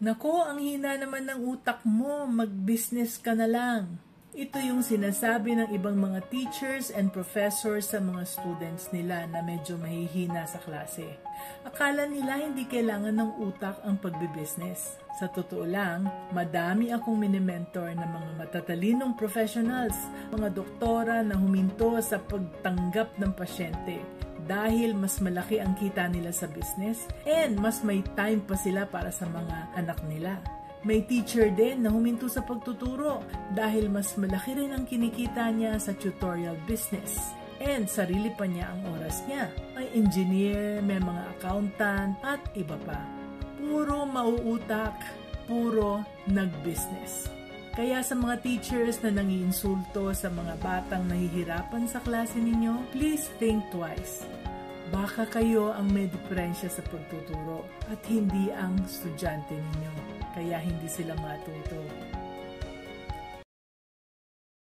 Nako, ang hina naman ng utak mo, mag-business ka na lang. Ito yung sinasabi ng ibang mga teachers and professors sa mga students nila na medyo mahihina sa klase. Akala nila hindi kailangan ng utak ang pagbibusiness. Sa totoo lang, madami akong minimentor ng mga matatalinong professionals, mga doktora na huminto sa pagtanggap ng pasyente dahil mas malaki ang kita nila sa business and mas may time pa sila para sa mga anak nila. May teacher din na huminto sa pagtuturo dahil mas malaki rin ang kinikita niya sa tutorial business and sarili pa niya ang oras niya. May engineer, may mga accountant at iba pa. Puro mauutak, puro nag-business. Kaya sa mga teachers na nangiinsulto sa mga batang nahihirapan sa klase ninyo, please think twice. Baka kayo ang may diferensya sa pagtuturo at hindi ang estudyante ninyo, kaya hindi sila matuto.